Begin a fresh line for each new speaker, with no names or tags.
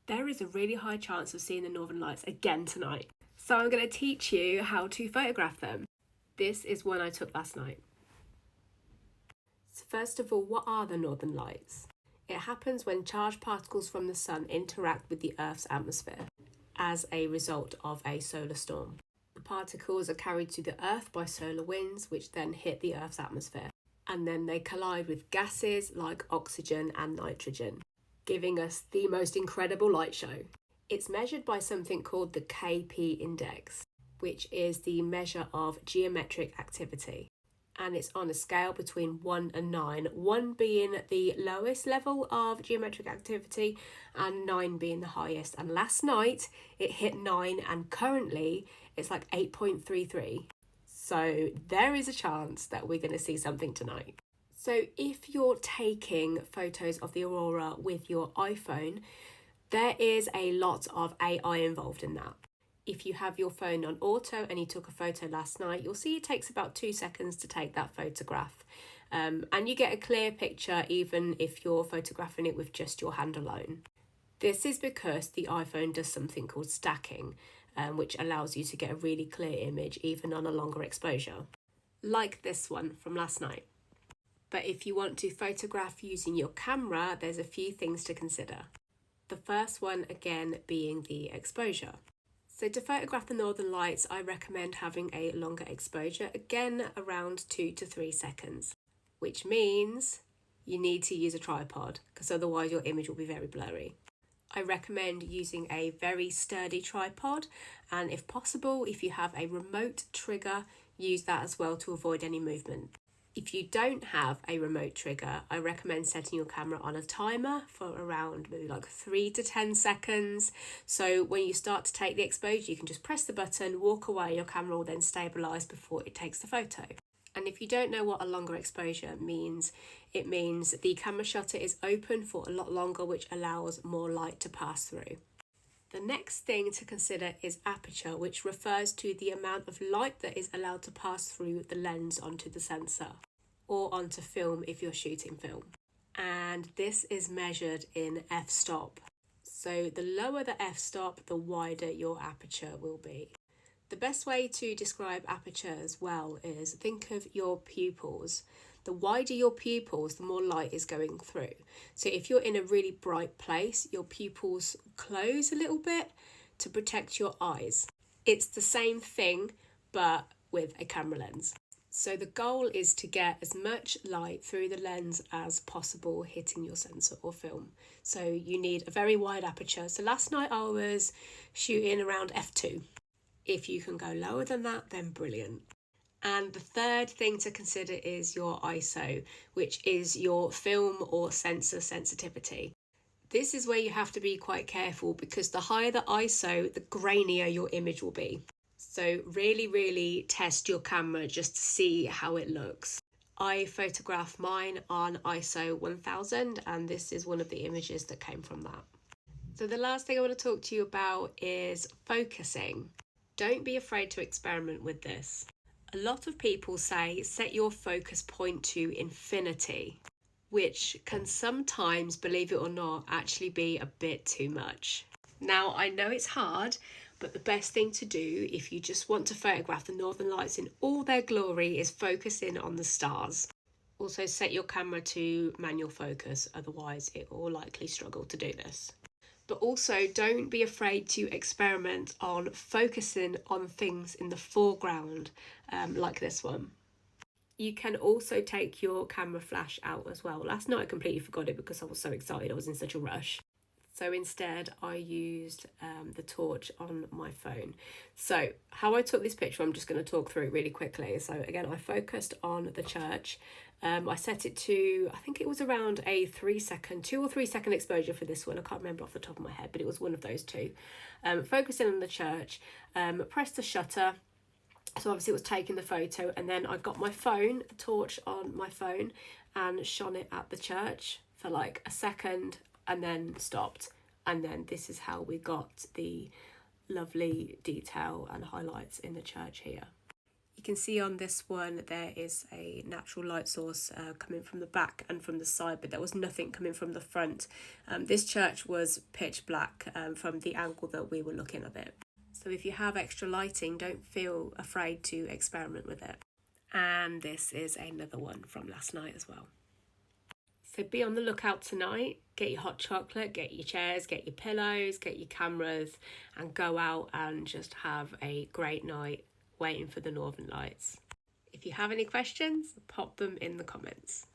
there is a really high chance of seeing the Northern Lights again tonight. So I'm going to teach you how to photograph them. This is one I took last night. So first of all, what are the Northern Lights? It happens when charged particles from the sun interact with the Earth's atmosphere as a result of a solar storm. The particles are carried to the Earth by solar winds, which then hit the Earth's atmosphere. And then they collide with gases like oxygen and nitrogen, giving us the most incredible light show. It's measured by something called the KP index, which is the measure of geometric activity. And it's on a scale between 1 and 9, 1 being the lowest level of geometric activity and 9 being the highest. And last night it hit 9 and currently it's like 8.33. So there is a chance that we're going to see something tonight. So if you're taking photos of the aurora with your iPhone, there is a lot of AI involved in that. If you have your phone on auto and you took a photo last night, you'll see it takes about 2 seconds to take that photograph. And you get a clear picture even if you're photographing it with just your hand alone. This is because the iPhone does something called stacking, which allows you to get a really clear image even on a longer exposure, like this one from last night. But if you want to photograph using your camera, there's a few things to consider. The first one, again, being the exposure. So to photograph the Northern Lights, I recommend having a longer exposure, again around 2 to 3 seconds, which means you need to use a tripod because otherwise your image will be very blurry. I recommend using a very sturdy tripod, and if possible, if you have a remote trigger, use that as well to avoid any movement. If you don't have a remote trigger, I recommend setting your camera on a timer for around maybe like 3 to 10 seconds. So when you start to take the exposure, you can just press the button, walk away, your camera will then stabilise before it takes the photo. And if you don't know what a longer exposure means, it means the camera shutter is open for a lot longer, which allows more light to pass through. The next thing to consider is aperture, which refers to the amount of light that is allowed to pass through the lens onto the sensor or onto film if you're shooting film. And this is measured in f-stop. So the lower the f-stop, the wider your aperture will be. The best way to describe aperture as well is think of your pupils. The wider your pupils, the more light is going through. So if you're in a really bright place, your pupils close a little bit to protect your eyes. It's the same thing, but with a camera lens. So the goal is to get as much light through the lens as possible hitting your sensor or film. So you need a very wide aperture. So last night I was shooting around f2. If you can go lower than that, then brilliant. And the third thing to consider is your ISO, which is your film or sensor sensitivity. This is where you have to be quite careful because the higher the ISO, the grainier your image will be. So really test your camera just to see how it looks. I photographed mine on ISO 1000 and this is one of the images that came from that. So the last thing I want to talk to you about is focusing. Don't be afraid to experiment with this. A lot of people say set your focus point to infinity, which can sometimes, believe it or not, actually be a bit too much. Now, I know it's hard, but the best thing to do if you just want to photograph the Northern Lights in all their glory is focus in on the stars. Also set your camera to manual focus, otherwise it will likely struggle to do this. But also don't be afraid to experiment on focusing on things in the foreground, like this one. You can also take your camera flash out as well. Last night I completely forgot it because I was so excited, I was in such a rush. So instead I used the torch on my phone. So how I took this picture, I'm just going to talk through it really quickly. So again, I focused on the church. I set it to, I think it was around a 2 or 3 second exposure for this one. I can't remember off the top of my head, but it was one of those two. Focusing on the church, pressed the shutter. So obviously it was taking the photo, and then I got my phone, the torch on my phone, and shone it at the church for like a second and then stopped. And then this is how we got the lovely detail and highlights in the church here. You can see on this one there is a natural light source coming from the back and from the side, but there was nothing coming from the front. This church was pitch black from the angle that we were looking at it. So if you have extra lighting, don't feel afraid to experiment with it. And this is another one from last night as well. So be on the lookout tonight. Get your hot chocolate, get your chairs, get your pillows, get your cameras, and go out and just have a great night waiting for the Northern Lights. If you have any questions, pop them in the comments.